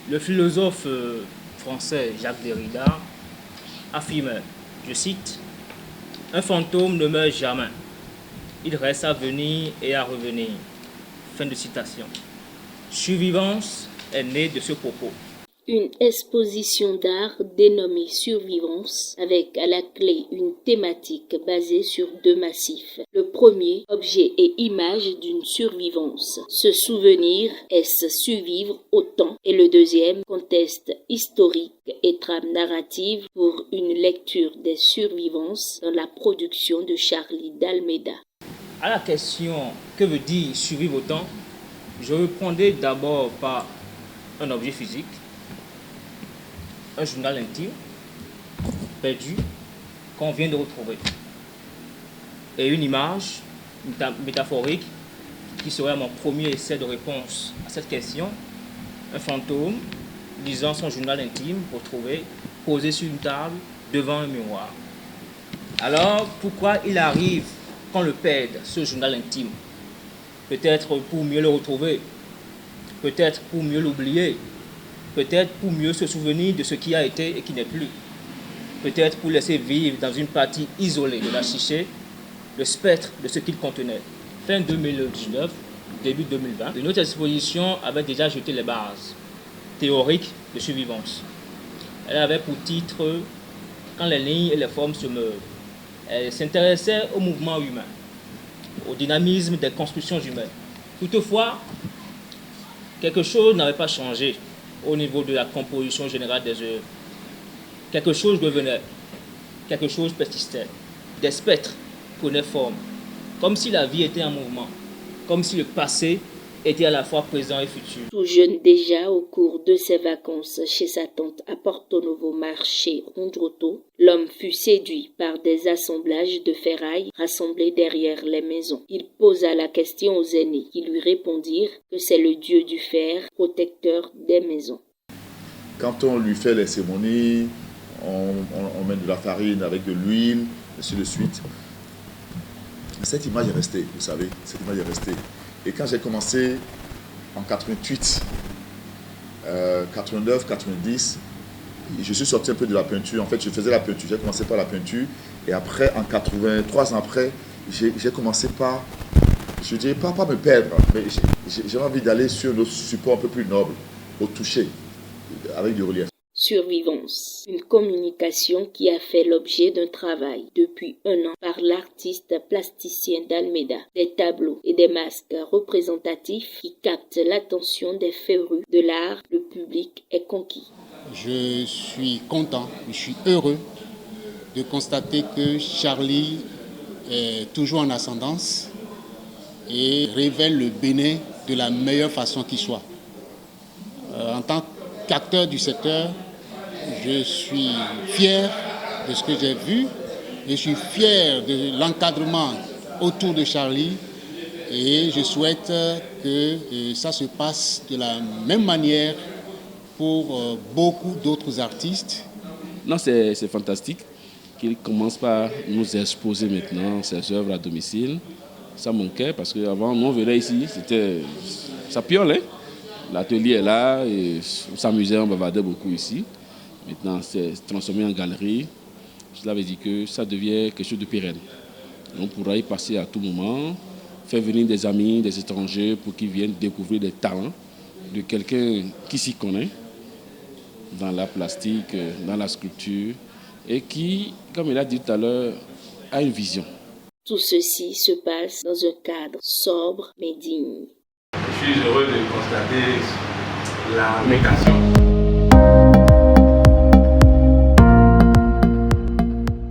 Le philosophe français Jacques Derrida affirmait, je cite, « Un fantôme ne meurt jamais. Il reste à venir et à revenir. » Fin de citation. Survivance est née de ce propos. Une exposition d'art dénommée Survivance, avec à la clé une thématique basée sur deux massifs. Le premier, objet et image d'une survivance. Se souvenir, est-ce survivre au temps? Et le deuxième, contexte historique et trame narrative pour une lecture des survivances dans la production de Charlie d'Almeida. À la question « Que veut dire survivre au temps ?» je répondais d'abord par un objet physique, un journal intime, perdu, qu'on vient de retrouver. Et une image métaphorique qui serait mon premier essai de réponse à cette question. Un fantôme lisant son journal intime retrouvé, posé sur une table devant un miroir. Alors, pourquoi il arrive qu'on le perde, ce journal intime? Peut-être pour mieux le retrouver, peut-être pour mieux l'oublier, peut-être pour mieux se souvenir de ce qui a été et qui n'est plus. Peut-être pour laisser vivre dans une partie isolée de la psyché le spectre de ce qu'il contenait. Fin 2019, début 2020, une autre exposition avait déjà jeté les bases théoriques de survivance. Elle avait pour titre « Quand les lignes et les formes se meurent ». Elle s'intéressait au mouvement humain, au dynamisme des constructions humaines. Toutefois, quelque chose n'avait pas changé au niveau de la composition générale des œuvres. Quelque chose devenait, quelque chose persistait. Des spectres prenaient forme, comme si la vie était en mouvement, comme si le passé était à la fois présent et futur. Tout jeune déjà, au cours de ses vacances chez sa tante à Porto Novo marché Ondroto, l'homme fut séduit par des assemblages de ferraille rassemblés derrière les maisons. Il posa la question aux aînés qui lui répondirent que c'est le dieu du fer, protecteur des maisons. Quand on lui fait les cérémonies, on met de la farine avec de l'huile, ainsi de suite. Cette image est restée, vous savez, cette image est restée. Et quand j'ai commencé en 88, 89, 90, je suis sorti un peu de la peinture. En fait, je faisais la peinture. J'ai commencé par la peinture. Et après, en 83 ans après, j'ai commencé par, je dirais pas me perdre, mais j'ai envie d'aller sur notre support un peu plus noble, au toucher, avec du relief. Survivance, une communication qui a fait l'objet d'un travail depuis un an par l'artiste plasticien d'Almeida. Des tableaux et des masques représentatifs qui captent l'attention des férus de l'art, le public est conquis. Je suis content, je suis heureux de constater que Charlie est toujours en ascendance et révèle le Bénin de la meilleure façon qui soit. En tant qu'acteur du secteur, je suis fier de ce que j'ai vu, je suis fier de l'encadrement autour de Charlie et je souhaite que ça se passe de la même manière pour beaucoup d'autres artistes. Non, c'est fantastique qu'il commence par nous exposer maintenant ses œuvres à domicile. Ça manquait parce qu'avant, nous on venait ici, ça piolait. L'atelier est là, et on s'amusait, on bavardait beaucoup ici. Maintenant, c'est transformé en galerie. Cela veut dire que ça devient quelque chose de pérenne. On pourra y passer à tout moment, faire venir des amis, des étrangers pour qu'ils viennent découvrir des talents de quelqu'un qui s'y connaît dans la plastique, dans la sculpture, et qui, comme il a dit tout à l'heure, a une vision. Tout ceci se passe dans un cadre sobre mais digne. Je suis heureux de constater la mutation